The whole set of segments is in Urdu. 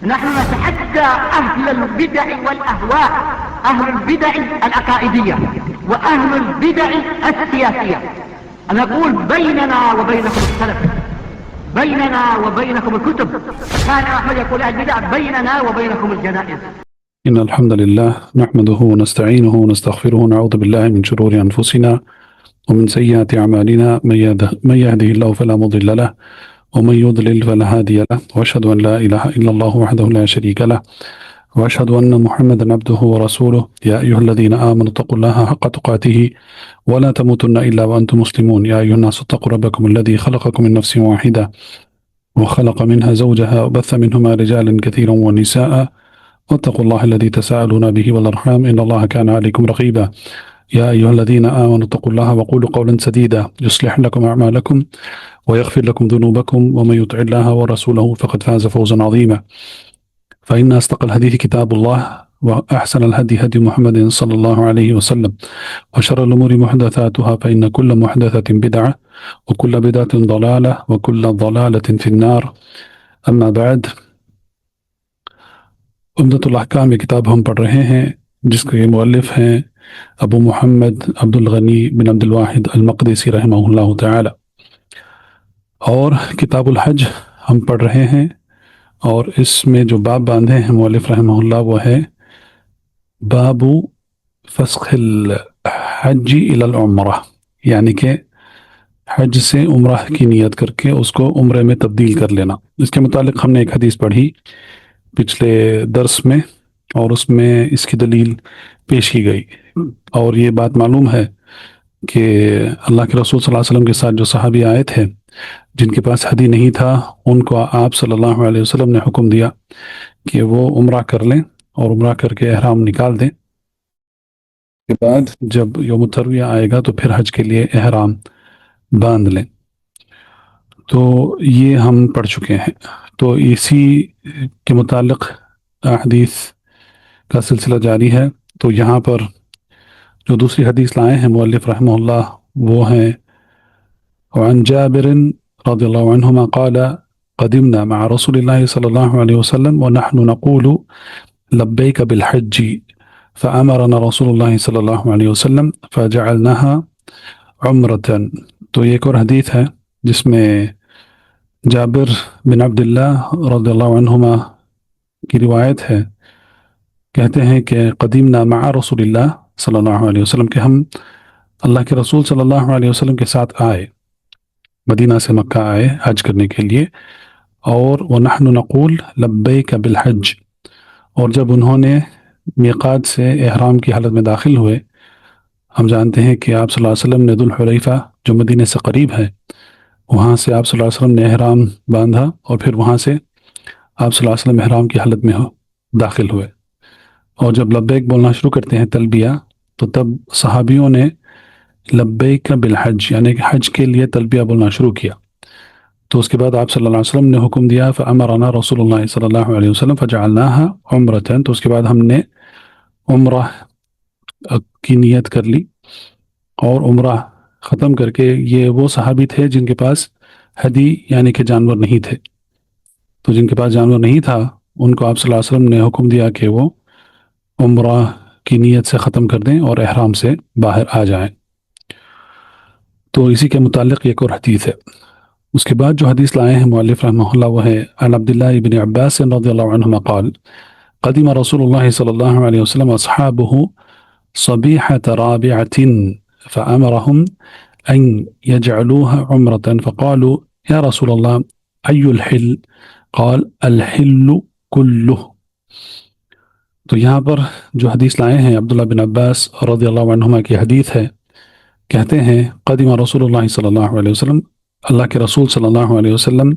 نحن نتحدى أهل البدع والأهواء، أهل البدع العقائدية وأهل البدع السياسية. نقول بيننا وبينكم السلف، بيننا وبينكم الكتب. كان أحمد يقول البدع بيننا وبينكم الجنائز. إن الحمد لله نحمده ونستعينه ونستغفره ونعوذ بالله من شرور أنفسنا ومن سيئات أعمالنا، من يهده الله فلا مضل له ومن يضلل فلا هادي له، وأشهد أن لا إله إلا الله وحده لا شريك له، وأشهد أن محمدا عبده ورسوله. يا أيها الذين آمنوا اتقوا الله حق تقاته ولا تموتن إلا وأنتم مسلمون. يا أيها الناس اتقوا ربكم الذي خلقكم من نفس واحدة وخلق منها زوجها وبث منهما رجالا كثيرا ونساء، واتقوا الله الذي تساءلون به والأرحام إن الله كان عليكم رقيبا. يا أيها الذين آمنوا اتقوا الله وقولوا قولا سديدا يصلح لكم أعمالكم ويغفر لكم ذنوبكم، ومن يطع الله ورسوله فقد فاز فوزا عظيما. فإن أصدق الحديث كتاب الله، وأحسن الهدي هدي محمد صلى الله عليه وسلم، وشر الأمور محدثاتها، فإن كل محدثة بدعة وكل بدعة ضلالة وكل ضلالة في النار. أما بعد، عمدۃ الاحکام یہ کتاب ہم پڑھ رہے ہیں جس کے مؤلف ہیں ابو محمد عبد الغنی بن عبد الواحد المقدسی رحمہ اللہ تعالی، اور کتاب الحج ہم پڑھ رہے ہیں، اور اس میں جو باب باندھے ہیں مؤلف رحمہ اللہ وہ ہے باب فسخ الحج الی العمرہ، یعنی کہ حج سے عمرہ کی نیت کر کے اس کو عمرے میں تبدیل کر لینا۔ اس کے متعلق ہم نے ایک حدیث پڑھی پچھلے درس میں، اور اس میں اس کی دلیل پیش کی گئی، اور یہ بات معلوم ہے کہ اللہ کے رسول صلی اللہ علیہ وسلم کے ساتھ جو صحابی آئے تھے جن کے پاس ہدی نہیں تھا، ان کو آپ صلی اللہ علیہ وسلم نے حکم دیا کہ وہ عمرہ کر لیں اور عمرہ کر کے احرام نکال دیں، کے بعد جب یوم الترویہ آئے گا تو پھر حج کے لیے احرام باندھ لیں۔ تو یہ ہم پڑھ چکے ہیں، تو اسی کے متعلق احادیث کا سلسلہ جاری ہے۔ تو یہاں پر جو دوسری حدیث لائے ہیں مؤلف رحمہ اللہ وہ ہیں وعن جابر رضی اللہ عنہما قال قدمنا مع رسول اللہ صلی اللہ علیہ وسلم ونحن نقول لبیک بالحج فأمرنا رسول اللہ صلی اللہ علیہ وسلم فجعلناها عمرة۔ تو یہ ایک اور حدیث ہے جس میں جابر بن عبداللہ رضی اللہ عنہما کی روایت ہے، کہتے ہیں کہ قدیمنا مع رسول اللہ صلی اللہ علیہ وسلم، کہ ہم اللہ کے رسول صلی اللہ علیہ وسلم کے ساتھ آئے، مدینہ سے مکہ آئے حج کرنے کے لیے، اور وَنَحْنُ نَقُولُ لَبَّيْكَ بِالْحَجِّ، اور جب انہوں نے میقات سے احرام کی حالت میں داخل ہوئے، ہم جانتے ہیں کہ آپ صلی اللہ علیہ وسلم نے ذوالحلیفہ جو مدینہ سے قریب ہے وہاں سے آپ صلی اللہ علیہ وسلم نے احرام باندھا، اور پھر وہاں سے آپ صلی اللہ علیہ وسلم احرام کی حالت میں داخل ہوئے، اور جب لبیک بولنا شروع کرتے ہیں تلبیہ، تو تب صحابیوں نے لبیک بالحج یعنی کہ حج کے لیے تلبیہ بولنا شروع کیا۔ تو اس کے بعد آپ صلی اللہ علیہ وسلم نے حکم دیا فأمرنا رسول اللہ صلی اللہ علیہ وسلم فجعلناها عمرة، تو اس کے بعد ہم نے عمرہ کی نیت کر لی، اور عمرہ ختم کر کے، یہ وہ صحابی تھے جن کے پاس ہدی یعنی کہ جانور نہیں تھے، تو جن کے پاس جانور نہیں تھا ان کو آپ صلی اللہ علیہ وسلم نے حکم دیا کہ وہ عمرہ کی نیت سے ختم کر دیں اور احرام سے باہر آ جائیں۔ تو اسی کے متعلق ایک اور حدیث ہے۔ اس کے بعد جو حدیث لائے ہیں مؤلف رحمہ اللہ وہ ہے عن عبداللہ بن عباس رضی اللہ عنہما قال قدم رسول اللہ صلی اللہ علیہ وسلم اصحابہ صبیحة رابعة فأمرهم أن يجعلوها عمرة فقالوا يا رسول الله أي الحل؟ قال الحل كله۔ تو یہاں پر جو حدیث لائے ہیں عبداللہ بن عباس رضی اللہ عنہما کی حدیث ہے، کہتے ہیں قدم رسول اللہ صلی اللہ علیہ وسلم، اللہ کے رسول صلی اللہ علیہ وسلم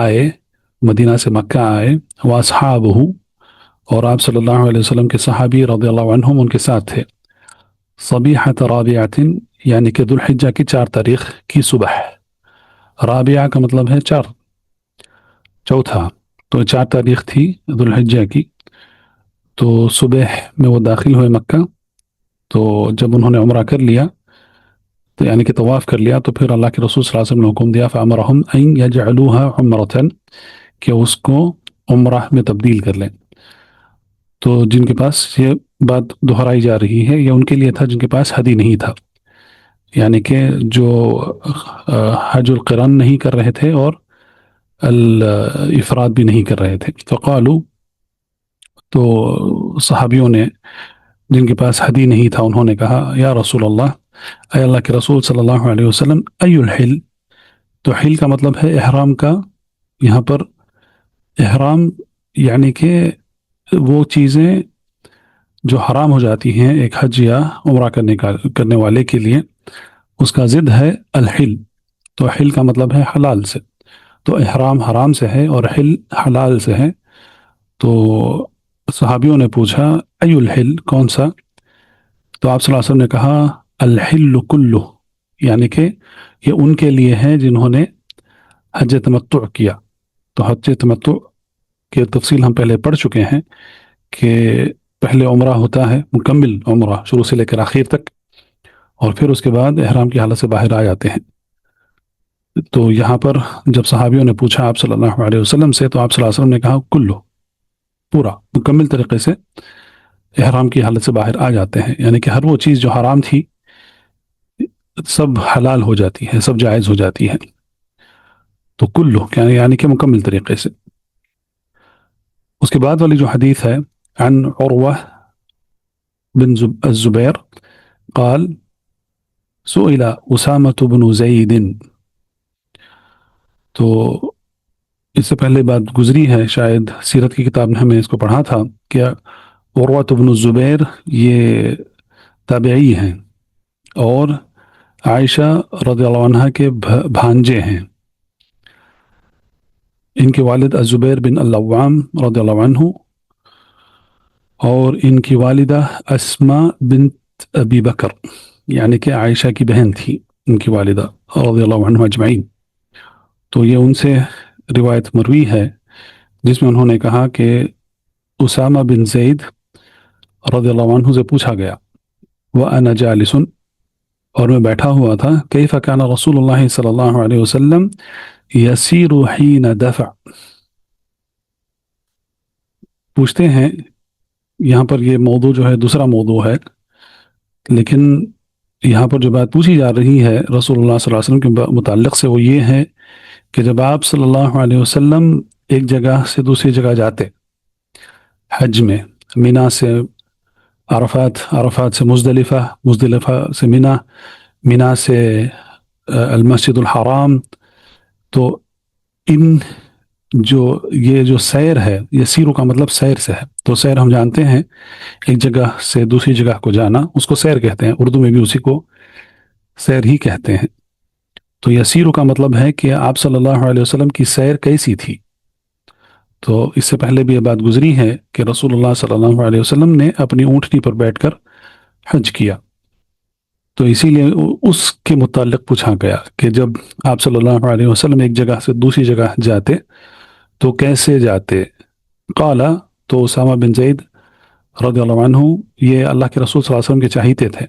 آئے، مدینہ سے مکہ آئے، واصحابہ، اور آپ صلی اللہ علیہ وسلم کے صحابی رضی اللہ عنہم ان کے ساتھ تھے، صبیحۃ رابعۃ یعنی کہ ذوالحجہ کی 4 تاریخ کی صبح، رابعہ کا مطلب ہے چوتھا، تو 4 تاریخ تھی ذوالحجہ کی، تو صبح میں وہ داخل ہوئے مکہ۔ تو جب انہوں نے عمرہ کر لیا، تو یعنی کہ طواف کر لیا، تو پھر اللہ کے رسول صلی اللہ علیہ وسلم نے حکم دیا فَأَمَرَهُمْ أَن يَجْعَلُوهَا عُمْرَةً، کہ اس کو عمرہ میں تبدیل کر لیں. تو جن کے پاس یہ بات دہرائی جا رہی ہے یہ ان کے لیے تھا جن کے پاس ہدی نہیں تھا، یعنی کہ جو حج القران نہیں کر رہے تھے اور الافراد بھی نہیں کر رہے تھے. فقالو، تو صحابیوں نے جن کے پاس ہدی نہیں تھا انہوں نے کہا یا رسول اللہ، اے اللہ کے رسول صلی اللہ علیہ وسلم، ای الحل. تو حل کا مطلب ہے احرام کا. یہاں پر احرام یعنی کہ وہ چیزیں جو حرام ہو جاتی ہیں ایک حج یا عمرہ کرنے والے کے لیے، اس کا ضد ہے الحل. تو حل کا مطلب ہے حلال سے. تو احرام حرام سے ہے اور حل حلال سے ہے. تو صحابیوں نے پوچھا ای الحل، کون سا؟ تو آپ صلی اللہ علیہ وسلم نے کہا الحل کلو، یعنی کہ یہ ان کے لیے ہے جنہوں نے حج تمتع کیا. تو حج تمتع کی تفصیل ہم پہلے پڑھ چکے ہیں کہ پہلے عمرہ ہوتا ہے، مکمل عمرہ شروع سے لے کر آخر تک، اور پھر اس کے بعد احرام کی حالت سے باہر آ جاتے ہیں. تو یہاں پر جب صحابیوں نے پوچھا آپ صلی اللہ علیہ وسلم سے تو آپ صلی اللہ علیہ وسلم نے کہا کلو، پورا مکمل طریقے سے احرام کی حالت سے باہر آ جاتے ہیں، یعنی کہ ہر وہ چیز جو حرام تھی سب حلال ہو جاتی ہے، سب جائز ہو جاتی ہے. تو کلو یعنی کہ مکمل طریقے سے. اس کے بعد والی جو حدیث ہے عن عروہ بن الزبیر قال سئل اسامۃ بن زید. تو اس سے پہلے بات گزری ہے، شاید سیرت کی کتاب نے ہمیں اس کو پڑھا تھا کہ عروہ بن الزبیر یہ تابعی ہیں اور عائشہ رضی اللہ عنہ کے بھانجے ہیں. ان کے والد الزبیر بن العوام رضی اللہ عنہ اور ان کی والدہ اسماء بنت ابی بکر، یعنی کہ عائشہ کی بہن تھی ان کی والدہ رضی اللہ عنہ اجمعین. تو یہ ان سے روایت مروی ہے جس میں انہوں نے کہا کہ اسامہ بن زید رضی اللہ عنہ سے پوچھا گیا وَأَنَا جَالِسٌ، اور میں بیٹھا ہوا تھا، کیف کان رسول اللہ صلی اللہ علیہ وسلم یسیر حین دفع. پوچھتے ہیں یہاں پر یہ موضوع جو ہے دوسرا موضوع ہے، لیکن یہاں پر جو بات پوچھی جا رہی ہے رسول اللہ صلی اللہ علیہ وسلم کے متعلق سے وہ یہ ہے کہ جب آپ صلی اللہ علیہ وسلم ایک جگہ سے دوسری جگہ جاتے حج میں، مینا سے عرفات، عرفات سے مزدلفہ، مزدلفہ سے مینا، مینا سے المسجد الحرام، تو ان یہ جو سیر ہے، یہ سیرو کا مطلب سیر سے ہے. تو سیر ہم جانتے ہیں ایک جگہ سے دوسری جگہ کو جانا، اس کو سیر کہتے ہیں، اردو میں بھی اسی کو سیر ہی کہتے ہیں. تو یسیرو کا مطلب ہے کہ آپ صلی اللہ علیہ وسلم کی سیر کیسی تھی. تو اس سے پہلے بھی یہ بات گزری ہے کہ رسول اللہ صلی اللہ علیہ وسلم نے اپنی اونٹنی پر بیٹھ کر حج کیا. تو اسی لیے اس کے متعلق پوچھا گیا کہ جب آپ صلی اللہ علیہ وسلم ایک جگہ سے دوسری جگہ جاتے تو کیسے جاتے؟ قال، تو اسامہ بن زید رضی اللہ عنہ یہ اللہ کے رسول صلی اللہ علیہ وسلم کے چاہیتے تھے،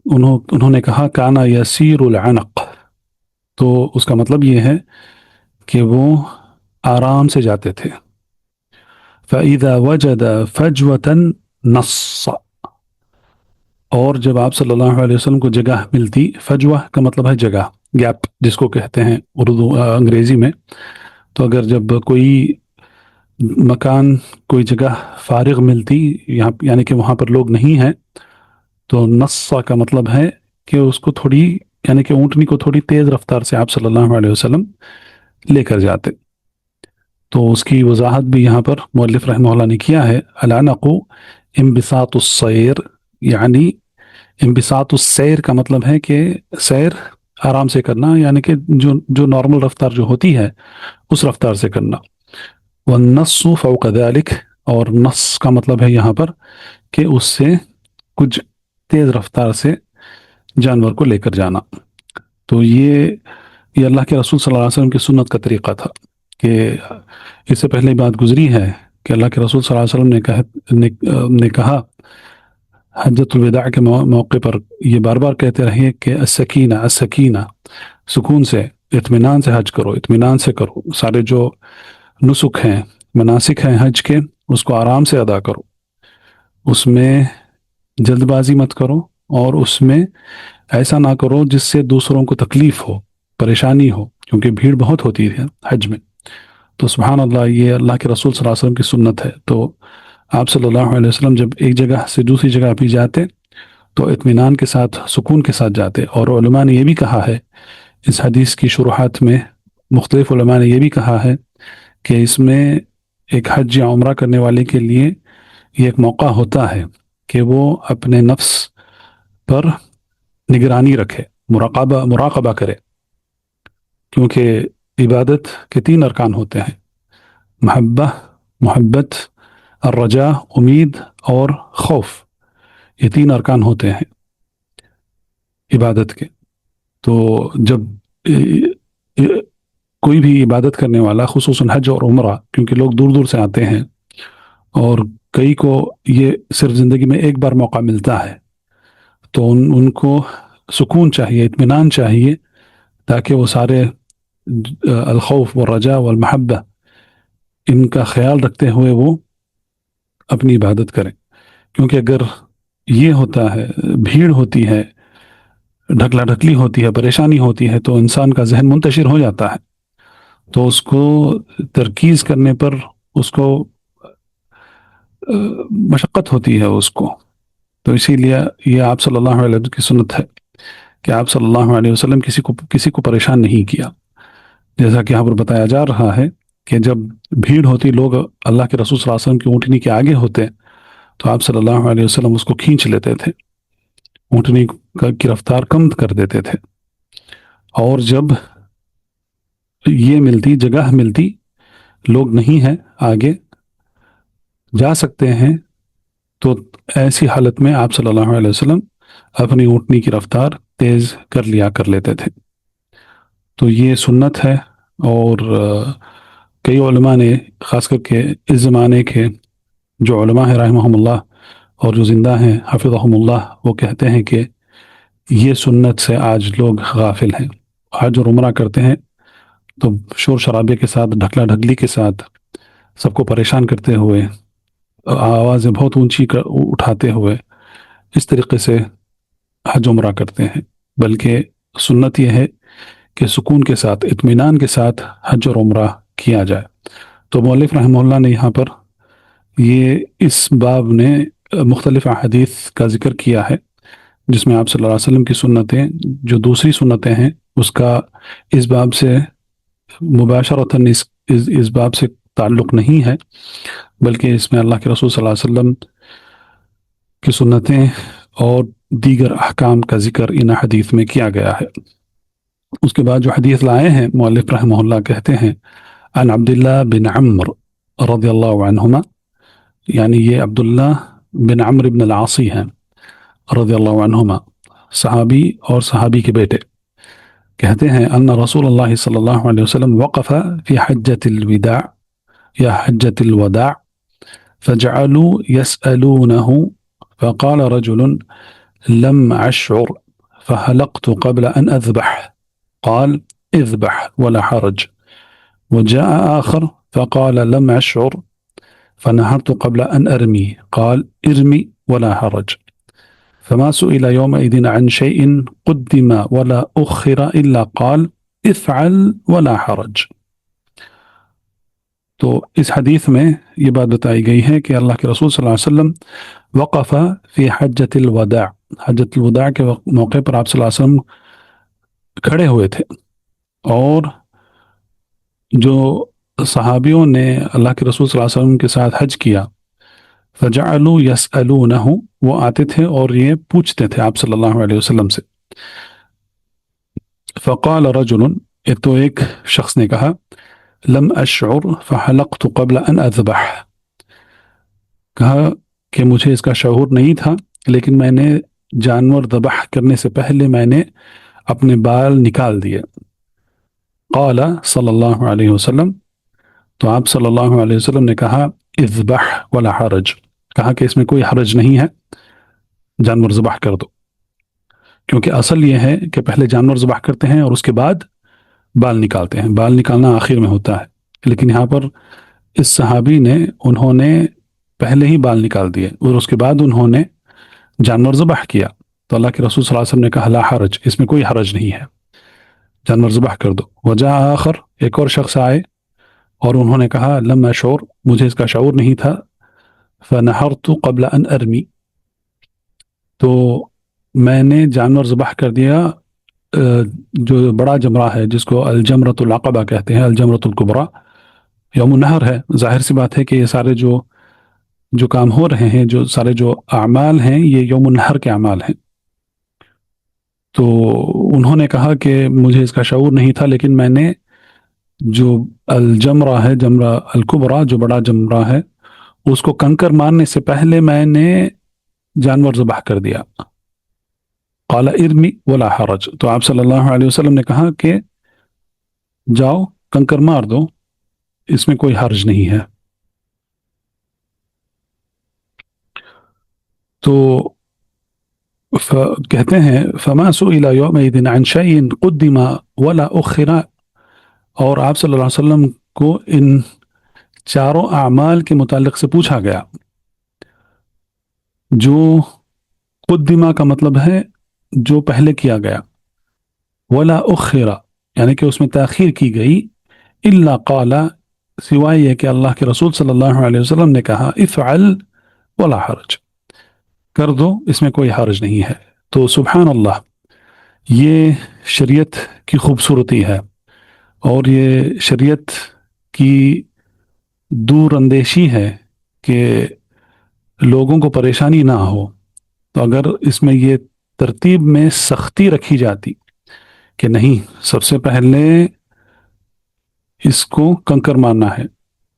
انہوں نے کہا کانا یسیر العنق. تو اس کا مطلب یہ ہے کہ وہ آرام سے جاتے تھے. فَإِذَا وَجَدَ فَجْوَةً نَصَّ، اور جب آپ صلی اللہ علیہ وسلم کو جگہ ملتی، فجوہ کا مطلب ہے جگہ، گیپ جس کو کہتے ہیں اردو انگریزی میں. تو اگر جب کوئی مکان، کوئی جگہ فارغ ملتی یعنی کہ وہاں پر لوگ نہیں ہیں، تو نصّ کا مطلب ہے کہ اس کو تھوڑی، یعنی کہ اونٹنی کو تھوڑی تیز رفتار سے آپ صلی اللہ علیہ وسلم لے کر جاتے. تو اس کی وضاحت بھی یہاں پر مؤلف رحمہ اللہ نے کیا ہے. العنق انبساط السیر، یعنی انبساط السیر کا مطلب ہے کہ سیر آرام سے کرنا، یعنی کہ جو نارمل رفتار جو ہوتی ہے اس رفتار سے کرنا. والنص فوق ذلك، اور نص کا مطلب ہے یہاں پر کہ اس سے کچھ تیز رفتار سے جانور کو لے کر جانا. تو یہ اللہ کے رسول صلی اللہ علیہ وسلم کی سنت کا طریقہ تھا. کہ اس سے پہلے بات گزری ہے کہ اللہ کے رسول صلی اللہ علیہ وسلم نے کہا حجۃ الوداع کے موقع پر یہ بار بار کہتے رہے کہ السکینہ السکینہ، سکون سے، اطمینان سے حج کرو، اطمینان سے کرو. سارے جو نسک ہیں، مناسک ہیں حج کے، اس کو آرام سے ادا کرو، اس میں جلد بازی مت کرو، اور اس میں ایسا نہ کرو جس سے دوسروں کو تکلیف ہو، پریشانی ہو، کیونکہ بھیڑ بہت ہوتی ہے حج میں۔ تو سبحان اللہ، یہ اللہ کے رسول صلی اللہ علیہ وسلم کی سنت ہے۔ تو آپ صلی اللہ علیہ وسلم جب ایک جگہ سے دوسری جگہ بھی جاتے تو اطمینان کے ساتھ، سکون کے ساتھ جاتے۔ اور علماء نے یہ بھی کہا ہے اس حدیث کی شروحات میں، مختلف علماء نے یہ بھی کہا ہے کہ اس میں ایک حج یا عمرہ کرنے والے کے لیے یہ ایک موقع ہوتا ہے کہ وہ اپنے نفس پر نگرانی رکھے، مراقبہ کرے، کیونکہ عبادت کے 3 ارکان ہوتے ہیں: محبت، الرجاء، امید، اور خوف۔ یہ 3 ارکان ہوتے ہیں عبادت کے۔ تو جب کوئی بھی عبادت کرنے والا، خصوصاً حج اور عمرہ، کیونکہ لوگ دور دور سے آتے ہیں اور کئی کو یہ صرف زندگی میں ایک بار موقع ملتا ہے، تو ان کو سکون چاہیے، اطمینان چاہیے، تاکہ وہ سارے الخوف والرجاء والمحبہ ان کا خیال رکھتے ہوئے وہ اپنی عبادت کریں۔ کیونکہ اگر یہ ہوتا ہے، بھیڑ ہوتی ہے، ڈھکلا ڈھکلی ہوتی ہے، پریشانی ہوتی ہے، تو انسان کا ذہن منتشر ہو جاتا ہے، تو اس کو ترکیز کرنے پر اس کو مشقت ہوتی ہے اس کو۔ تو اسی لیے یہ آپ صلی اللہ علیہ وسلم کی سنت ہے کہ آپ صلی اللہ علیہ وسلم کسی کو پریشان نہیں کیا۔ جیسا کہ یہاں پر بتایا جا رہا ہے کہ جب بھیڑ ہوتی، لوگ اللہ کے رسول صلی اللہ علیہ وسلم کی اونٹنی کے آگے ہوتے، تو آپ صلی اللہ علیہ وسلم اس کو کھینچ لیتے تھے، اونٹنی کی رفتار کم کر دیتے تھے۔ اور جب یہ جگہ ملتی، لوگ نہیں ہیں آگے جا سکتے ہیں، تو ایسی حالت میں آپ صلی اللہ علیہ وسلم اپنی اونٹنی کی رفتار تیز کر لیتے تھے۔ تو یہ سنت ہے۔ اور کئی علماء نے، خاص کر کے اس زمانے کے جو علماء ہیں رحمہم اللہ اور جو زندہ ہیں حفظہم اللہ، وہ کہتے ہیں کہ یہ سنت سے آج لوگ غافل ہیں۔ حج اور عمرہ کرتے ہیں تو شور شرابے کے ساتھ، ڈھکلا ڈھکلی کے ساتھ، سب کو پریشان کرتے ہوئے، آوازیں بہت اونچی اٹھاتے ہوئے، اس طریقے سے حج عمرہ کرتے ہیں۔ بلکہ سنت یہ ہے کہ سکون کے ساتھ، اطمینان کے ساتھ حج اور عمرہ کیا جائے۔ تو مؤلف رحمہ اللہ نے یہاں پر یہ اس باب نے مختلف احادیث کا ذکر کیا ہے، جس میں آپ صلی اللہ علیہ وسلم کی سنتیں، جو دوسری سنتیں ہیں، اس کا اس باب سے مباشرتاً اس باب سے تعلق نہیں ہے، بلکہ اس میں اللہ کے رسول صلی اللہ علیہ وسلم کی سنتیں اور دیگر احکام کا ذکر ان حدیث میں کیا گیا ہے۔ اس کے بعد جو حدیث لائے ہیں مؤلف رحمہ اللہ، کہتے ہیں عن عبداللہ بن عمر رضی اللہ عنہما، یعنی یہ عبداللہ بن عمر بن العاصی ہیں رضی اللہ عنہما، صحابی اور صحابی کے بیٹے، کہتے ہیں ان رسول اللہ صلی اللہ علیہ وسلم وقف فی حجۃ الوداع یا حجۃ الوداع فجعلوا يسألونه فقال رجل لم أشعر فهلقت قبل أن أذبح قال اذبح ولا حرج، وجاء آخر فقال لم أشعر فنهرت قبل أن أرمي قال ارمي ولا حرج، فما سئل يومئذ عن شيء قدم ولا أخر إلا قال افعل ولا حرج۔ تو اس حدیث میں یہ بات بتائی گئی ہے کہ اللہ کے رسول صلی اللہ علیہ وسلم وقف فی حجۃ الوداع، حجۃ الوداع کے موقع پر آپ صلی اللہ علیہ وسلم کھڑے ہوئے تھے، اور جو صحابیوں نے اللہ کے رسول صلی اللہ علیہ وسلم کے ساتھ حج کیا، فجعلوا یسألونہ، وہ آتے تھے اور یہ پوچھتے تھے آپ صلی اللہ علیہ وسلم سے۔ فقال رجل، تو ایک شخص نے کہا لم اشعر فحلقت قبل ان اذبح، کہا کہ مجھے اس کا شعور نہیں تھا، لیکن میں نے جانور ذبح کرنے سے پہلے میں نے اپنے بال نکال دیے۔ قال صلی اللہ علیہ وسلم، تو آپ صلی اللہ علیہ وسلم نے کہا اذبح ولا حرج، کہا کہ اس میں کوئی حرج نہیں ہے، جانور ذبح کر دو، کیونکہ اصل یہ ہے کہ پہلے جانور ذبح کرتے ہیں اور اس کے بعد بال نکالتے ہیں، بال نکالنا آخر میں ہوتا ہے۔ لیکن یہاں پر اس صحابی نے انہوں نے پہلے ہی بال نکال دیے اور اس کے بعد انہوں نے جانور ذبح کیا، تو اللہ کے رسول صلی اللہ علیہ وسلم نے کہا لا حرج، اس میں کوئی حرج نہیں ہے، جانور ذبح کر دو۔ وجہ آخر، ایک اور شخص آئے اور انہوں نے کہا لم اشعر، مجھے اس کا شعور نہیں تھا، فنحرت قبل ان ارمی، تو میں نے جانور ذبح کر دیا جو بڑا جمرہ ہے جس کو الجمرۃ العقبہ کہتے ہیں، الجمرۃ الکبریٰ، یوم النحر ہے۔ ظاہر سی بات ہے کہ یہ سارے جو کام ہو رہے ہیں، جو سارے جو اعمال ہیں، یہ یوم النحر کے اعمال ہیں۔ تو انہوں نے کہا کہ مجھے اس کا شعور نہیں تھا، لیکن میں نے جو الجمرہ ہے، جمرہ الکبریٰ جو بڑا جمرہ ہے، اس کو کنکر مارنے سے پہلے میں نے جانور ذبح کر دیا۔ قال ارمی ولا حرج، تو آپ صلی اللہ علیہ وسلم نے کہا کہ جاؤ کنکر مار دو، اس میں کوئی حرج نہیں ہے۔ تو کہتے ہیں فما سئل یومئذ عن شیء قدم ولا اخر، اور آپ صلی اللہ علیہ وسلم کو ان چاروں اعمال کے متعلق سے پوچھا گیا۔ جو قدمہ کا مطلب ہے جو پہلے کیا گیا، ولا اخر یعنی کہ اس میں تاخیر کی گئی، الا قال سوائے یہ کہ اللہ کے رسول صلی اللہ علیہ وسلم نے کہا افعل ولا حرج، کر دو، اس میں کوئی حرج نہیں ہے۔ تو سبحان اللہ، یہ شریعت کی خوبصورتی ہے اور یہ شریعت کی دور اندیشی ہے کہ لوگوں کو پریشانی نہ ہو۔ تو اگر اس میں یہ ترتیب میں سختی رکھی جاتی کہ نہیں، سب سے پہلے اس کو کنکر مارنا ہے،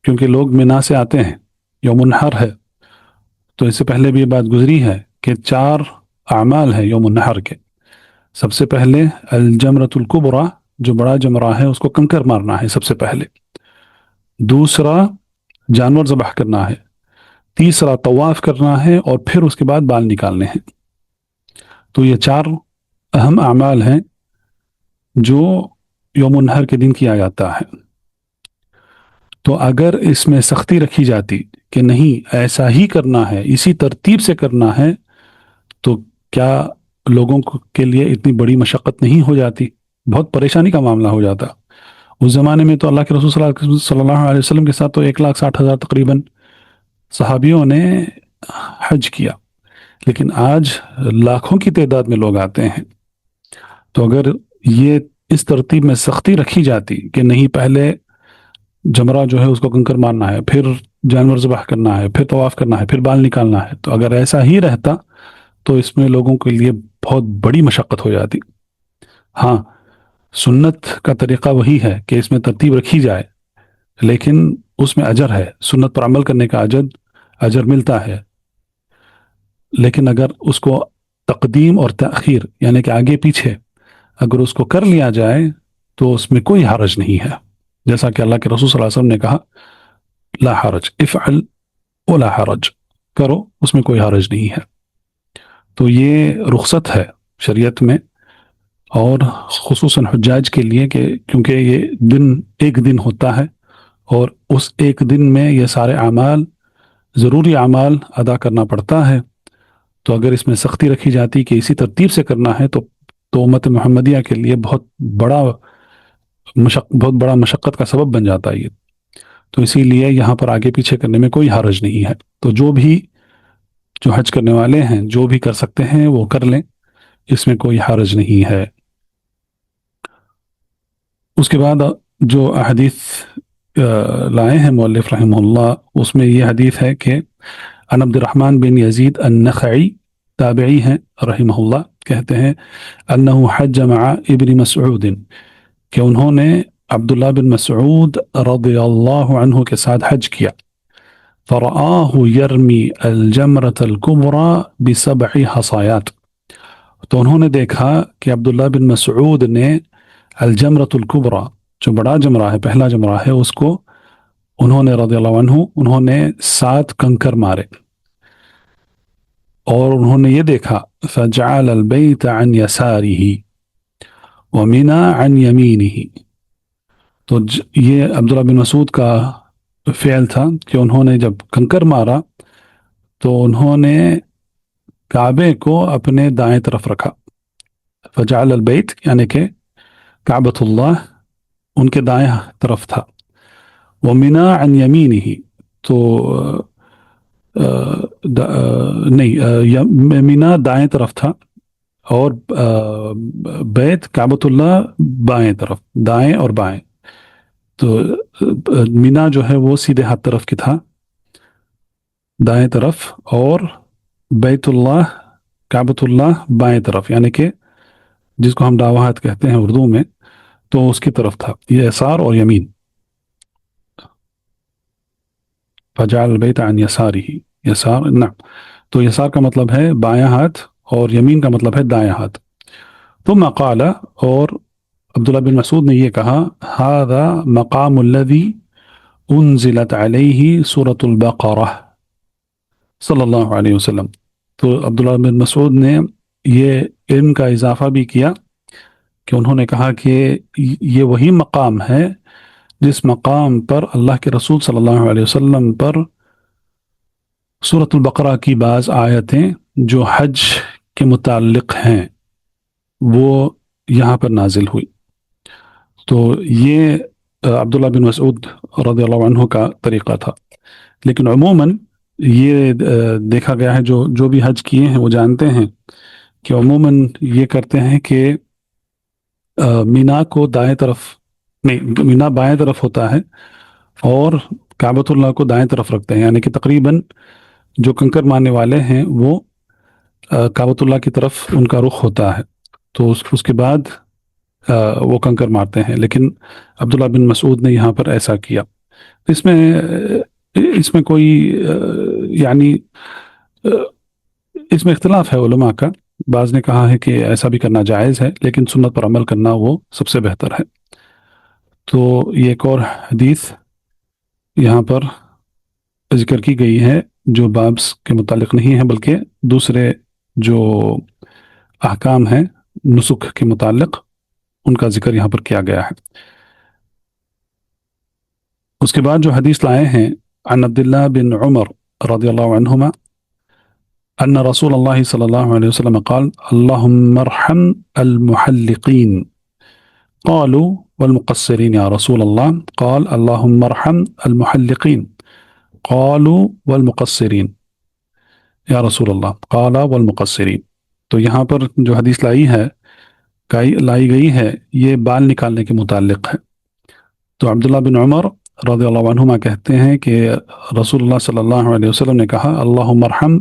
کیونکہ لوگ مینا سے آتے ہیں، یوم النحر ہے، تو اس سے پہلے بھی یہ بات گزری ہے کہ 4 اعمال ہیں یوم النحر کے۔ سب سے پہلے الجمرۃ الکبریٰ جو بڑا جمرہ ہے اس کو کنکر مارنا ہے سب سے پہلے، دوسرا جانور ذبح کرنا ہے، تیسرا طواف کرنا ہے، اور پھر اس کے بعد بال نکالنے ہیں۔ تو یہ 4 اہم اعمال ہیں جو یوم النحر کے دن کیا جاتا ہے۔ تو اگر اس میں سختی رکھی جاتی کہ نہیں ایسا ہی کرنا ہے، اسی ترتیب سے کرنا ہے، تو کیا لوگوں کے لیے اتنی بڑی مشقت نہیں ہو جاتی، بہت پریشانی کا معاملہ ہو جاتا۔ اس زمانے میں تو اللہ کے رسول صلی اللہ علیہ وسلم کے ساتھ تو 1,60,000 تقریباً صحابیوں نے حج کیا، لیکن آج لاکھوں کی تعداد میں لوگ آتے ہیں۔ تو اگر یہ اس ترتیب میں سختی رکھی جاتی کہ نہیں پہلے جمرہ جو ہے اس کو کنکر مارنا ہے، پھر جانور ذبح کرنا ہے، پھر طواف کرنا ہے، پھر بال نکالنا ہے، تو اگر ایسا ہی رہتا تو اس میں لوگوں کے لیے بہت بڑی مشقت ہو جاتی۔ ہاں، سنت کا طریقہ وہی ہے کہ اس میں ترتیب رکھی جائے، لیکن اس میں اجر ہے، سنت پر عمل کرنے کا اجر ملتا ہے، لیکن اگر اس کو تقدیم اور تاخیر یعنی کہ آگے پیچھے اگر اس کو کر لیا جائے تو اس میں کوئی حرج نہیں ہے، جیسا کہ اللہ کے رسول صلی اللہ علیہ وسلم نے کہا لا حرج افعل ولا حرج، کرو، اس میں کوئی حرج نہیں ہے۔ تو یہ رخصت ہے شریعت میں، اور خصوصاً حجاج کے لیے کہ کیونکہ یہ دن ایک دن ہوتا ہے اور اس ایک دن میں یہ سارے اعمال، ضروری اعمال ادا کرنا پڑتا ہے۔ تو اگر اس میں سختی رکھی جاتی کہ اسی ترتیب سے کرنا ہے تو امت محمدیہ کے لیے بہت بڑا مشقت کا سبب بن جاتا ہے یہ۔ تو اسی لیے یہاں پر آگے پیچھے کرنے میں کوئی حرج نہیں ہے۔ تو جو حج کرنے والے ہیں جو بھی کر سکتے ہیں وہ کر لیں، اس میں کوئی حرج نہیں ہے۔ اس کے بعد جو احادیث لائے ہیں مؤلف رحمہ اللہ، اس میں یہ حدیث ہے کہ عن عبد الرحمن بن یزید النخعی، تابعی ہیں رحمہ اللہ، کہتے ہیں انہ حج مع ابن مسعود، کہ انہوں نے عبداللہ بن مسعود رضی اللہ عنہ کے ساتھ حج کیا۔ فرآہ یرمی الجمرۃ الکبریٰ بسبع حصایات، تو انہوں نے دیکھا کہ عبداللہ بن مسعود نے الجمرۃ الکبریٰ جو بڑا جمرہ ہے، پہلا جمرہ ہے، اس کو انہوں نے رضی اللہ عنہ انہوں نے 7 کنکر مارے، اور انہوں نے یہ دیکھا فجعل البیت عن یسارہ ومنی عن یمینہ، تو یہ عبداللہ بن مسعود کا فعل تھا کہ انہوں نے جب کنکر مارا تو انہوں نے کعبے کو اپنے دائیں طرف رکھا، فجعل البیت یعنی کہ کعبۃ اللہ ان کے دائیں طرف تھا، ومنا عن یمینہ تو نہیں مینا دائیں طرف تھا اور بیت کعبۃ اللہ بائیں طرف، دائیں اور بائیں، تو مینا جو ہے وہ سیدھے ہاتھ طرف کی تھا دائیں طرف، اور بیت اللہ کعبۃ اللہ بائیں طرف، یعنی کہ جس کو ہم داوا ہاتھ کہتے ہیں اردو میں، تو اس کی طرف تھا یہ یسار اور یمین، فجعل البیت عن یسارہ، یسار نہ، تو یسار کا مطلب ہے بایاں ہاتھ اور یمین کا مطلب ہے دایاں ہاتھ۔ ثم قال، اور عبداللہ بن مسعود نے یہ کہا، ھذا مقام الذی انزلت علیہ سورۃ البقرہ صلی اللہ علیہ وسلم۔ تو عبداللہ بن مسعود نے یہ علم کا اضافہ بھی کیا کہ انہوں نے کہا کہ یہ وہی مقام ہے جس مقام پر اللہ کے رسول صلی اللہ علیہ وسلم پر سورۃ البقرہ کی بعض آیتیں جو حج کے متعلق ہیں وہ یہاں پر نازل ہوئی۔ تو یہ عبداللہ بن مسعود رضی اللہ عنہ کا طریقہ تھا، لیکن عموماً یہ دیکھا گیا ہے جو بھی حج کیے ہیں وہ جانتے ہیں کہ عموماً یہ کرتے ہیں کہ مینا کو دائیں طرف نہیں، مینا بائیں طرف ہوتا ہے اور کعبۃ اللہ کو دائیں طرف رکھتے ہیں، یعنی کہ تقریباً جو کنکر مارنے والے ہیں وہ کعبۃ اللہ کی طرف ان کا رخ ہوتا ہے، تو اس کے بعد وہ کنکر مارتے ہیں، لیکن عبداللہ بن مسعود نے یہاں پر ایسا کیا۔ اس میں کوئی یعنی اس میں اختلاف ہے علماء کا، بعض نے کہا ہے کہ ایسا بھی کرنا جائز ہے، لیکن سنت پر عمل کرنا وہ سب سے بہتر ہے۔ تو یہ ایک اور حدیث یہاں پر ذکر کی گئی ہے جو بابس کے متعلق نہیں ہے بلکہ دوسرے جو احکام ہیں نسک کے متعلق ان کا ذکر یہاں پر کیا گیا ہے۔ اس کے بعد جو حدیث لائے ہیں عن عبداللہ بن عمر رضی اللہ عنہما ان رسول اللہ صلی اللہ علیہ وسلم قال اللہم ارحم المحلقین قالوا والمقصرین یا رسول اللہ قال اللہم ارحم المحلقین قالوا والمقصرین یا رسول اللہ قال والمقصرین۔ تو یہاں پر جو حدیث لائی گئی ہے یہ بال نکالنے کے متعلق ہے۔ تو عبداللہ بن عمر رضی اللہ عنہما کہتے ہیں کہ رسول اللہ صلی اللہ علیہ وسلم نے کہا اللہم ارحم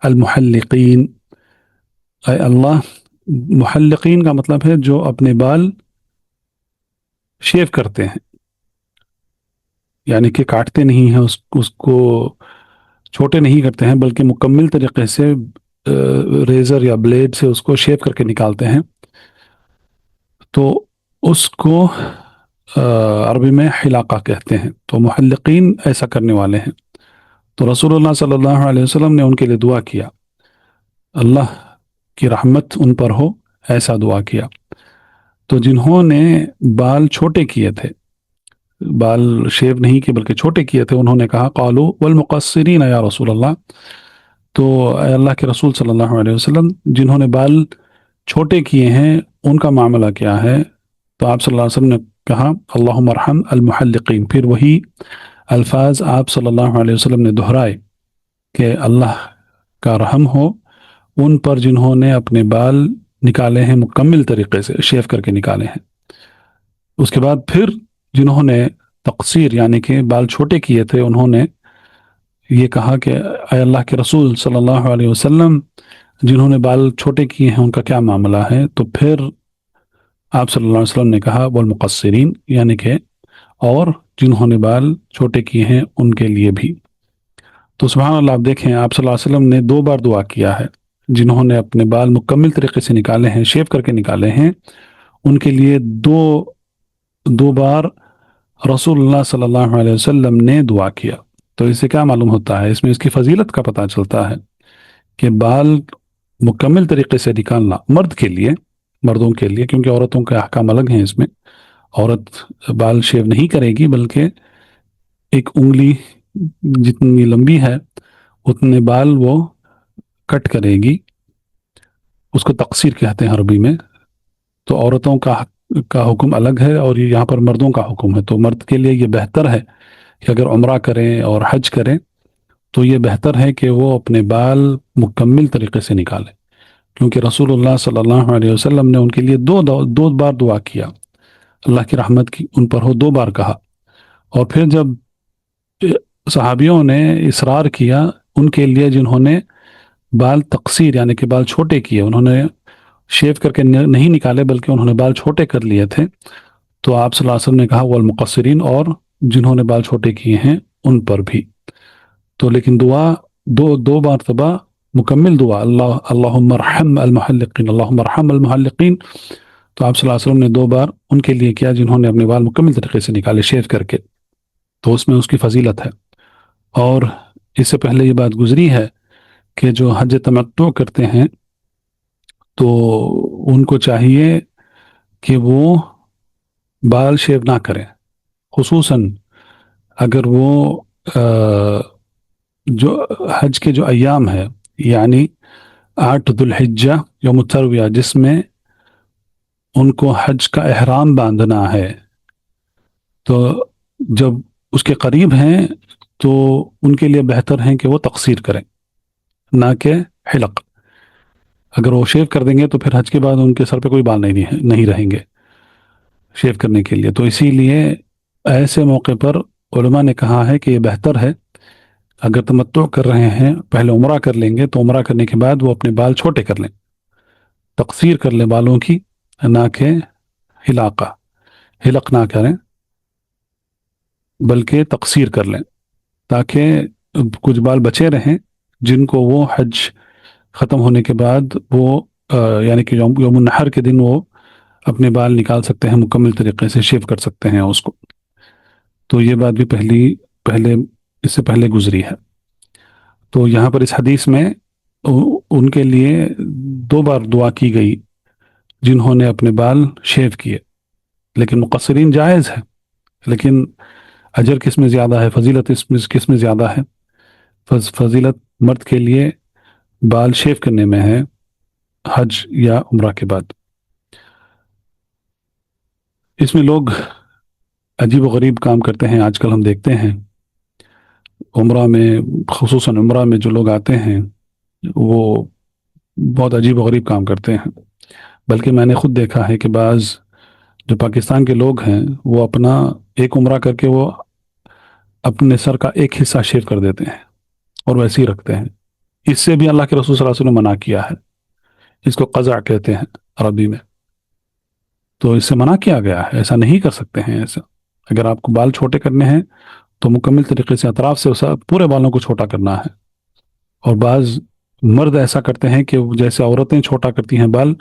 المحلقین، اے اللہ، محلقین کا مطلب ہے جو اپنے بال شیو کرتے ہیں، یعنی کہ کاٹتے نہیں ہیں، اس کو چھوٹے نہیں کرتے ہیں بلکہ مکمل طریقے سے ریزر یا بلیڈ سے اس کو شیو کر کے نکالتے ہیں، تو اس کو عربی میں حلاقہ کہتے ہیں۔ تو محلقین ایسا کرنے والے ہیں، تو رسول اللہ صلی اللہ علیہ وسلم نے ان کے لیے دعا کیا، اللہ کی رحمت ان پر ہو، ایسا دعا کیا۔ تو جنہوں نے بال چھوٹے کیے تھے، بال شیو نہیں کیے بلکہ چھوٹے کیے تھے، انہوں نے کہا قالوا والمقصرین یا رسول اللہ، تو اے اللہ کے رسول صلی اللہ علیہ وسلم جنہوں نے بال چھوٹے کیے ہیں ان کا معاملہ کیا ہے؟ تو آپ صلی اللہ علیہ وسلم نے کہا اللہم ارحم المحلقین، پھر وہی الفاظ آپ صلی اللہ علیہ وسلم نے دہرائے کہ اللہ کا رحم ہو ان پر جنہوں نے اپنے بال نکالے ہیں مکمل طریقے سے، شیو کر کے نکالے ہیں۔ اس کے بعد پھر جنہوں نے تقصیر یعنی کہ بال چھوٹے کیے تھے انہوں نے یہ کہا کہ اے اللہ کے رسول صلی اللہ علیہ وسلم جنہوں نے بال چھوٹے کیے ہیں ان کا کیا معاملہ ہے؟ تو پھر آپ صلی اللہ علیہ وسلم نے کہا والمقصرین، یعنی کہ اور جنہوں نے بال چھوٹے کیے ہیں ان کے لیے بھی۔ تو سبحان اللہ، آپ دیکھیں آپ صلی اللہ علیہ وسلم نے 2 بار دعا کیا ہے، جنہوں نے اپنے بال مکمل طریقے سے نکالے ہیں، شیو کر کے نکالے ہیں، ان کے لیے دو بار رسول اللہ صلی اللہ علیہ وسلم نے دعا کیا۔ تو اس سے کیا معلوم ہوتا ہے؟ اس میں اس کی فضیلت کا پتہ چلتا ہے کہ بال مکمل طریقے سے نکالنا مردوں کے لیے، کیونکہ عورتوں کے احکام الگ ہیں اس میں، عورت بال شیو نہیں کرے گی بلکہ ایک انگلی جتنی لمبی ہے اتنے بال وہ کٹ کرے گی، اس کو تقصیر کہتے ہیں عربی میں. تو عورتوں کا حکم الگ ہے اور یہاں پر مردوں کا حکم ہے. تو مرد کے لیے یہ بہتر ہے کہ اگر عمرہ کریں اور حج کریں تو یہ بہتر ہے کہ وہ اپنے بال مکمل طریقے سے نکالیں، کیونکہ رسول اللہ صلی اللہ علیہ وسلم نے ان کے لیے دو بار دعا کیا، اللہ کی رحمت کی ان پر ہو، 2 بار کہا. اور پھر جب صحابیوں نے اصرار کیا ان کے لیے جنہوں نے بال تقصیر یعنی کہ بال چھوٹے کیے، انہوں نے شیو کر کے نہیں نکالے بلکہ انہوں نے بال چھوٹے کر لیے تھے، تو آپ صلی اللہ علیہ وسلم نے کہا والمقصرین، اور جنہوں نے بال چھوٹے کیے ہیں ان پر بھی. تو لیکن دعا دو مرتبہ مکمل دعا اللہم ارحم المحلقین، اللہم ارحم المحلقین. تو آپ صلی اللہ علیہ وسلم نے 2 بار ان کے لیے کیا جنہوں نے اپنے بال مکمل طریقے سے نکالے شیو کر کے، تو اس میں اس کی فضیلت ہے. اور اس سے پہلے یہ بات گزری ہے کہ جو حج تمتع کرتے ہیں تو ان کو چاہیے کہ وہ بال شیو نہ کریں، خصوصاً اگر وہ جو حج کے جو ایام ہے یعنی 8 ذو الحجہ یوم الترویہ جس میں ان کو حج کا احرام باندھنا ہے، تو جب اس کے قریب ہیں تو ان کے لیے بہتر ہے کہ وہ تقصیر کریں نہ کہ حلق. اگر وہ شیو کر دیں گے تو پھر حج کے بعد ان کے سر پہ کوئی بال نہیں رہیں گے شیو کرنے کے لیے. تو اسی لیے ایسے موقع پر علماء نے کہا ہے کہ یہ بہتر ہے اگر تمتع کر رہے ہیں پہلے عمرہ کر لیں گے تو عمرہ کرنے کے بعد وہ اپنے بال چھوٹے کر لیں، تقصیر کر لیں بالوں کی، نہ کہ حلق نہ کریں بلکہ تقصیر کر لیں، تاکہ کچھ بال بچے رہیں جن کو وہ حج ختم ہونے کے بعد وہ یعنی کہ یوم النحر کے دن وہ اپنے بال نکال سکتے ہیں، مکمل طریقے سے شیو کر سکتے ہیں اس کو. تو یہ بات بھی پہلے اس سے پہلے گزری ہے. تو یہاں پر اس حدیث میں ان کے لیے 2 بار دعا کی گئی جنہوں نے اپنے بال شیو کیے. لیکن مقصرین جائز ہے، لیکن اجر کس میں زیادہ ہے، فضیلت کس میں زیادہ ہے؟ فضیلت مرد کے لیے بال شیو کرنے میں ہے حج یا عمرہ کے بعد. اس میں لوگ عجیب و غریب کام کرتے ہیں، آج کل ہم دیکھتے ہیں عمرہ میں، خصوصاً عمرہ میں جو لوگ آتے ہیں وہ بہت عجیب و غریب کام کرتے ہیں. بلکہ میں نے خود دیکھا ہے کہ بعض جو پاکستان کے لوگ ہیں وہ اپنا ایک عمرہ کر کے وہ اپنے سر کا ایک حصہ شیو کر دیتے ہیں اور ویسے ہی رکھتے ہیں. اس سے بھی اللہ کے رسول صلی اللہ علیہ وسلم نے منع کیا ہے، اس کو قزع کہتے ہیں عربی میں. تو اس سے منع کیا گیا ہے، ایسا نہیں کر سکتے ہیں. ایسا اگر آپ کو بال چھوٹے کرنے ہیں تو مکمل طریقے سے اطراف سے پورے بالوں کو چھوٹا کرنا ہے. اور بعض مرد ایسا کرتے ہیں کہ جیسے عورتیں چھوٹا کرتی ہیں بال،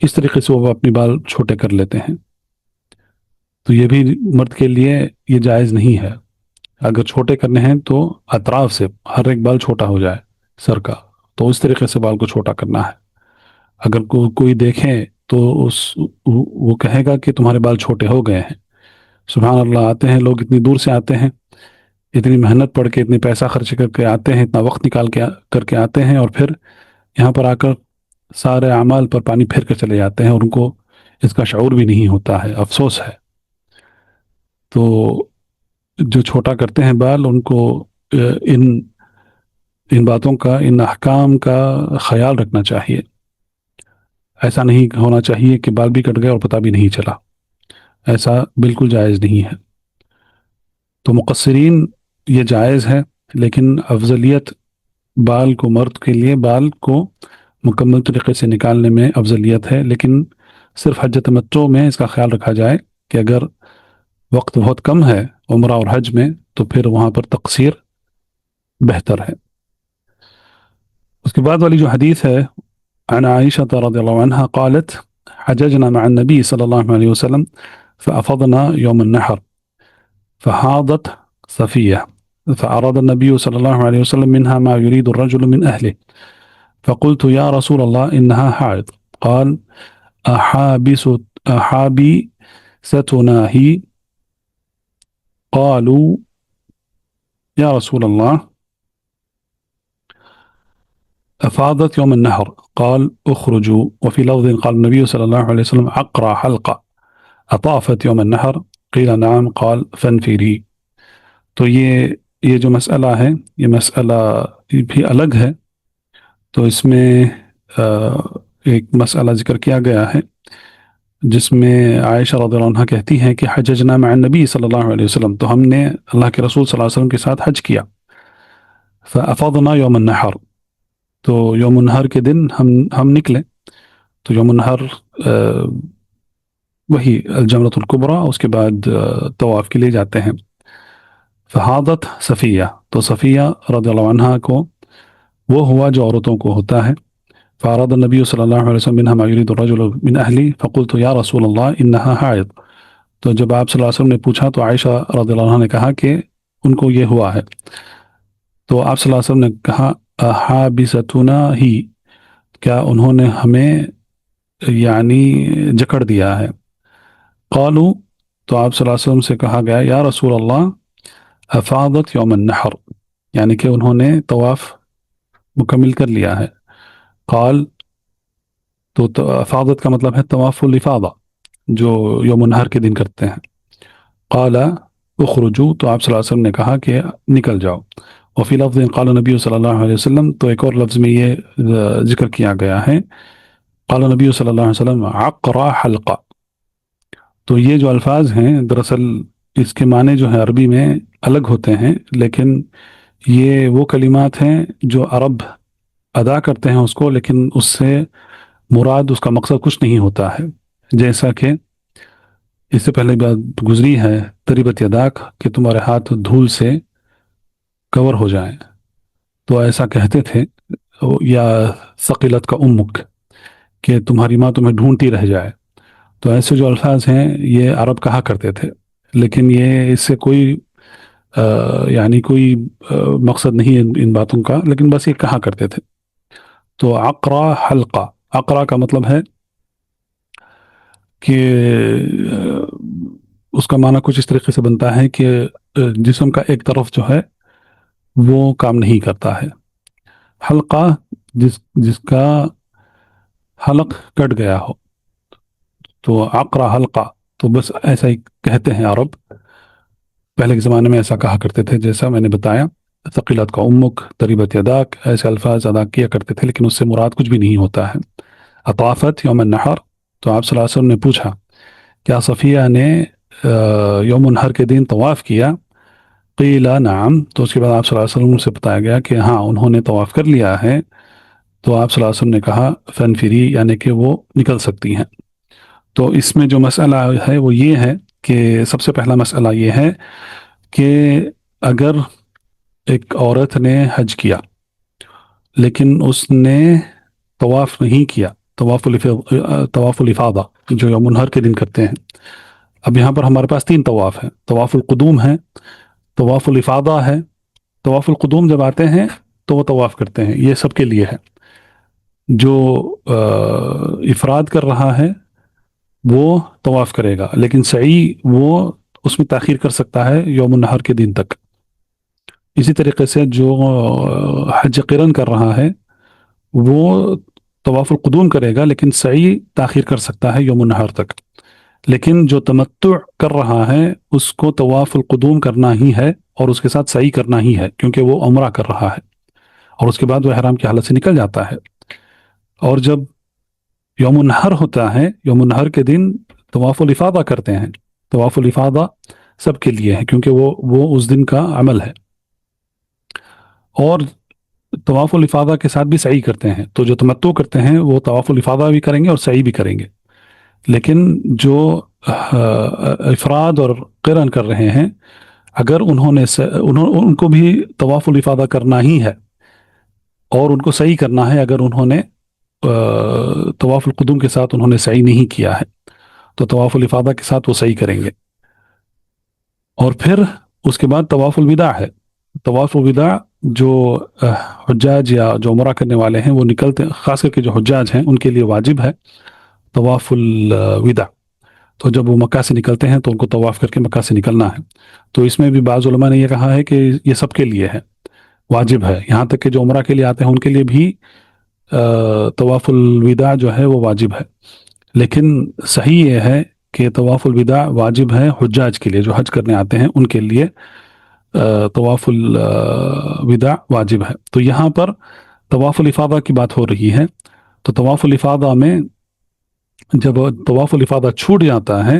اس طریقے سے وہ اپنی بال چھوٹے کر لیتے ہیں. تو یہ بھی مرد کے لیے یہ جائز نہیں ہے. اگر چھوٹے کرنے ہیں تو اطراف سے ہر ایک بال چھوٹا ہو جائے سر کا، تو اس طریقے سے بال کو چھوٹا کرنا ہے. اگر کوئی دیکھے تو وہ کہے گا کہ تمہارے بال چھوٹے ہو گئے ہیں. سبحان اللہ، آتے ہیں لوگ اتنی دور سے آتے ہیں، اتنی محنت پڑھ کے، اتنے پیسہ خرچ کر کے آتے ہیں، اتنا وقت نکال کے کر کے آتے ہیں، اور پھر یہاں پر آ کر سارے اعمال پر پانی پھیر کر چلے جاتے ہیں اور ان کو اس کا شعور بھی نہیں ہوتا ہے. افسوس ہے. تو جو چھوٹا کرتے ہیں بال ان کو ان باتوں کا، ان احکام کا خیال رکھنا چاہیے. ایسا نہیں ہونا چاہیے کہ بال بھی کٹ گئے اور پتہ بھی نہیں چلا. ایسا بالکل جائز نہیں ہے. تو مقصرین یہ جائز ہے، لیکن افضلیت بال کو، مرد کے لیے بال کو مکمل طریقے سے نکالنے میں افضلیت ہے. لیکن صرف حج تمتع میں اس کا خیال رکھا جائے کہ اگر وقت بہت کم ہے عمرہ اور حج میں تو پھر وہاں پر تقصیر بہتر ہے. اس کے بعد والی جو حدیث ہے، عن عائشة رضی اللہ عنہ قالت حججنا مع النبي صلی اللہ علیہ وسلم فأفضنا يوم النحر فحاضت صفية فأراد النبي صلى الله عليه وسلم منها ما يريد الرجل من أهله فقلت يا رسول الله إنها حائض قال أحابي ستناهي قالوا يا رسول الله أفاضت يوم النحر قال اخرجوا وفي لفظ قال النبي صلى الله عليه وسلم عقرى حلقة أطافت يوم النحر قيل نعم قال فانفري. تو یہ جو مسئلہ ہے یہ مسئلہ بھی الگ ہے. تو اس میں ایک مسئلہ ذکر کیا گیا ہے جس میں عائشہ رضی اللہ عنہ کہتی ہیں کہ حججنا مع النبی صلی اللہ علیہ وسلم، تو ہم نے اللہ کے رسول صلی اللہ علیہ وسلم کے ساتھ حج کیا. فافضنا یوم النحر، تو یوم النحر کے دن ہم نکلے. تو یوم النحر وہی الجمرۃ الکبریٰ، اس کے بعد طواف کے لیے جاتے ہیں. فحاضت صفیہ، تو صفیہ رضی اللہ عنہ کو وہ ہوا جو عورتوں کو ہوتا ہے. فاراد النبی صلی اللہ علیہ وسلم منها ما يريد الرجل من اہلی فقلت یا رسول اللہ انها حائض. تو جب آپ صلی اللہ علیہ وسلم نے پوچھا تو عائشہ رضی اللہ عنہ نے کہا کہ ان کو یہ ہوا ہے. تو آپ صلی اللہ علیہ وسلم نے کہا احابستنا ہی، کیا انہوں نے ہمیں یعنی جکڑ دیا ہے. قالوا، تو آپ صلی اللہ علیہ وسلم سے کہا گیا یا رسول اللہ افاضت یوم النحر، یعنی کہ انہوں نے طواف مکمل کر لیا ہے. قال، تو افاضت کا مطلب ہے طواف الافاضہ جو یوم النحر کے دن کرتے ہیں. قال اخرجوا، تو آپ صلی اللہ علیہ وسلم نے کہا کہ نکل جاؤ. وفی لفظ قال نبی صلی اللہ علیہ وسلم، تو ایک اور لفظ میں یہ ذکر کیا گیا ہے قال نبی صلی اللہ علیہ وسلم عقرى حلقہ. تو یہ جو الفاظ ہیں دراصل اس کے معنی جو ہیں عربی میں الگ ہوتے ہیں، لیکن یہ وہ کلمات ہیں جو عرب ادا کرتے ہیں اس کو، لیکن اس سے مراد اس کا مقصد کچھ نہیں ہوتا ہے. جیسا کہ اس سے پہلے بات گزری ہے تربت یداک، کہ تمہارے ہاتھ دھول سے کور ہو جائیں، تو ایسا کہتے تھے. یا ثقلت کا امک، کہ تمہاری ماں تمہیں ڈھونڈتی رہ جائے. تو ایسے جو الفاظ ہیں یہ عرب کہا کرتے تھے، لیکن یہ اس سے کوئی یعنی کوئی مقصد نہیں ہے ان باتوں کا، لیکن بس یہ کہا کرتے تھے. تو عقرى حلقہ، عقرہ کا مطلب ہے کہ اس کا معنی کچھ اس طریقے سے بنتا ہے کہ جسم کا ایک طرف جو ہے وہ کام نہیں کرتا ہے. حلقہ جس کا حلق کٹ گیا ہو، تو عقرى حلقہ، تو بس ایسا ہی کہتے ہیں عرب. پہلے کے زمانے میں ایسا کہا کرتے تھے جیسا میں نے بتایا. ثقلت کا امک، تربت یداک، ایسے الفاظ ادا کیا کرتے تھے، لیکن اس سے مراد کچھ بھی نہیں ہوتا ہے. اطافت یوم النحر، تو آپ صلی اللہ علیہ وسلم نے پوچھا کیا صفیہ نے یوم النحر کے دن طواف کیا. قیل نعم، تو اس کے بعد آپ صلی اللہ علیہ وسلم سے بتایا گیا کہ ہاں انہوں نے طواف کر لیا ہے. تو آپ صلی اللہ علیہ وسلم نے کہا فانفری، یعنی کہ وہ نکل سکتی ہیں. تو اس میں جو مسئلہ ہے وہ یہ ہے کہ سب سے پہلا مسئلہ یہ ہے کہ اگر ایک عورت نے حج کیا لیکن اس نے طواف نہیں کیا، طواف الافاضہ جو یوم النحر کے دن کرتے ہیں. اب یہاں پر ہمارے پاس 3 طواف ہیں، طواف القدوم ہے، طواف الافاضہ ہے. طواف القدوم جب آتے ہیں تو وہ طواف کرتے ہیں، یہ سب کے لیے ہے. جو افراد کر رہا ہے وہ طواف کرے گا، لیکن سعی وہ اس میں تاخیر کر سکتا ہے یوم النحر کے دن تک. اسی طریقے سے جو حج قرن کر رہا ہے وہ طواف القدوم کرے گا، لیکن سعی تاخیر کر سکتا ہے یوم النحر تک. لیکن جو تمتع کر رہا ہے اس کو طواف القدوم کرنا ہی ہے اور اس کے ساتھ سعی کرنا ہی ہے، کیونکہ وہ عمرہ کر رہا ہے اور اس کے بعد وہ احرام کی حالت سے نکل جاتا ہے. اور جب یوم النحر ہوتا ہے، یوم النحر کے دن طواف الافاضہ کرتے ہیں. طواف الافاضہ سب کے لیے ہے کیونکہ وہ اس دن کا عمل ہے. اور طواف الافاضہ کے ساتھ بھی سعی کرتے ہیں. تو جو تمتع کرتے ہیں وہ طواف الافاضہ بھی کریں گے اور سعی بھی کریں گے. لیکن جو افراد اور قرن کر رہے ہیں، اگر ان کو بھی طواف الافاضہ کرنا ہی ہے اور ان کو سعی کرنا ہے، اگر انہوں نے طواف القدوم کے ساتھ انہوں نے سعی نہیں کیا ہے تو طواف الافاضہ کے ساتھ وہ سعی کریں گے. اور پھر اس کے بعد طواف الوداع ہے. طواف الوداع جو حجاج یا جو عمرہ کرنے والے ہیں وہ نکلتے، خاص کر کے جو حجاج ہیں ان کے لیے واجب ہے طواف الوداع. تو جب وہ مکہ سے نکلتے ہیں تو ان کو طواف کر کے مکہ سے نکلنا ہے. تو اس میں بھی بعض علماء نے یہ کہا ہے کہ یہ سب کے لیے ہے، واجب ہے، یہاں تک کہ جو عمرہ کے لیے آتے ہیں ان کے لیے بھی طواف الوداع جو ہے وہ واجب ہے. لیکن صحیح یہ ہے کہ طواف الوداع واجب ہے حجاج کے لیے، جو حج کرنے آتے ہیں ان کے لیے طواف الوداع واجب ہے. تو یہاں پر طواف الافاضہ کی بات ہو رہی ہے. تو طواف الافاضہ میں جب طواف الافاضہ چھوٹ جاتا ہے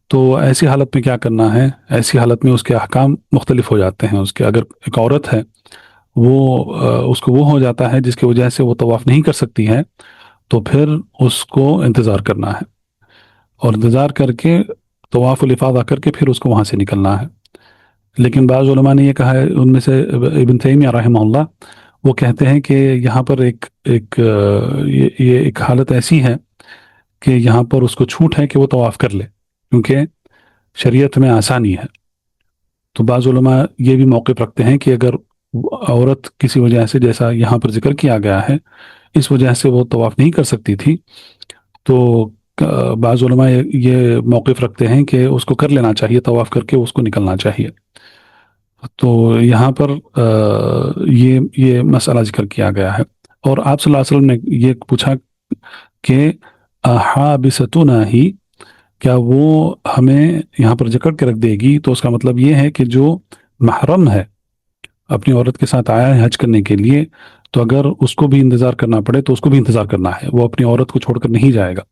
تو ایسی حالت میں کیا کرنا ہے؟ ایسی حالت میں اس کے احکام مختلف ہو جاتے ہیں. اس کے اگر ایک عورت ہے وہ اس کو وہ ہو جاتا ہے جس کی وجہ سے وہ طواف نہیں کر سکتی ہے، تو پھر اس کو انتظار کرنا ہے، اور انتظار کر کے طواف الافاضہ کر کے پھر اس کو وہاں سے نکلنا ہے. لیکن بعض علماء نے یہ کہا ہے، ان میں سے ابن تیمیہ رحمہ اللہ، وہ کہتے ہیں کہ یہاں پر یہ ایک حالت ایسی ہے کہ یہاں پر اس کو چھوٹ ہے کہ وہ طواف کر لے، کیونکہ شریعت میں آسانی ہے. تو بعض علماء یہ بھی موقف رکھتے ہیں کہ اگر عورت کسی وجہ سے، جیسا یہاں پر ذکر کیا گیا ہے، اس وجہ سے وہ طواف نہیں کر سکتی تھی، تو بعض علماء یہ موقف رکھتے ہیں کہ اس کو کر لینا چاہیے، طواف کر کے اس کو نکلنا چاہیے. تو یہاں پر یہ مسئلہ ذکر کیا گیا ہے. اور آپ صلی اللہ علیہ وسلم نے یہ پوچھا کہ حابستنا ہی، کیا وہ ہمیں یہاں پر جکڑ کے رکھ دے گی؟ تو اس کا مطلب یہ ہے کہ جو محرم ہے، اپنی عورت کے ساتھ آیا ہے حج کرنے کے لیے، تو اگر اس کو بھی انتظار کرنا پڑے تو اس کو بھی انتظار کرنا ہے، وہ اپنی عورت کو چھوڑ کر نہیں جائے گا.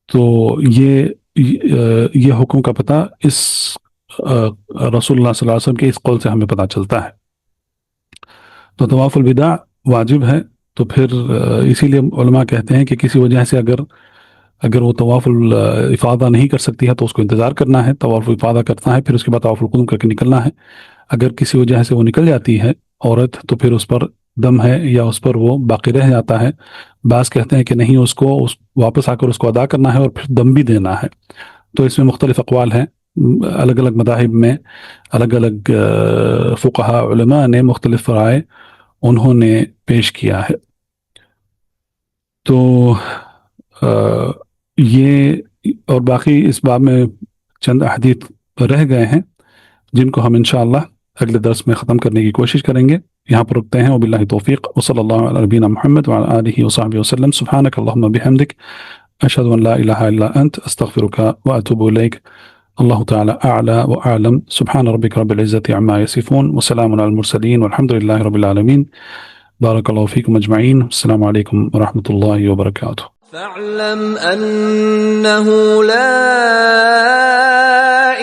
تو یہ حکم کا پتہ اس رسول اللہ صلی اللہ علیہ وسلم کے اس قول سے ہمیں پتہ چلتا ہے. تو طواف الوداع واجب ہے. تو پھر اسی لیے علماء کہتے ہیں کہ کسی وجہ سے اگر وہ طواف الافاضہ نہیں کر سکتی ہے تو اس کو انتظار کرنا ہے، طواف الافاضہ کرنا ہے، پھر اس کے بعد طواف القدوم کر کے نکلنا ہے. اگر کسی وجہ سے وہ نکل جاتی ہے عورت تو پھر اس پر دم ہے یا اس پر وہ باقی رہ جاتا ہے. بعض کہتے ہیں کہ نہیں، اس کو واپس آ کر اس کو ادا کرنا ہے اور پھر دم بھی دینا ہے. تو اس میں مختلف اقوال ہیں، الگ الگ مذاہب میں الگ الگ فقہاء علماء نے مختلف رائے انہوں نے پیش کیا ہے. تو یہ اور باقی اس باب میں چند احادیث رہ گئے ہیں جن کو ہم انشاءاللہ اگلے درس میں ختم کرنے کی کوشش کریں گے. یہاں پر رکتے ہیں. وباللہ توفیق، وصلی اللہ علی نبینا محمد وعلی آلہ وصحبہ وسلم. سبحانک اللہم بحمدک، اشہد ان لا الہ الا انت، استغفرک واتوب الیک. اللہ تعالی اعلی واعلم. سبحان ربک رب العزۃ عما یصفون، وسلام علی المرسلین، والحمد للہ رب العالمین. بارک اللہ فیکم اجمعین. السلام علیکم ورحمۃ اللہ وبرکاتہ. فاعلم أنه لا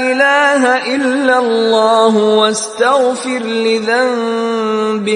إله إلا الله واستغفر لذنبك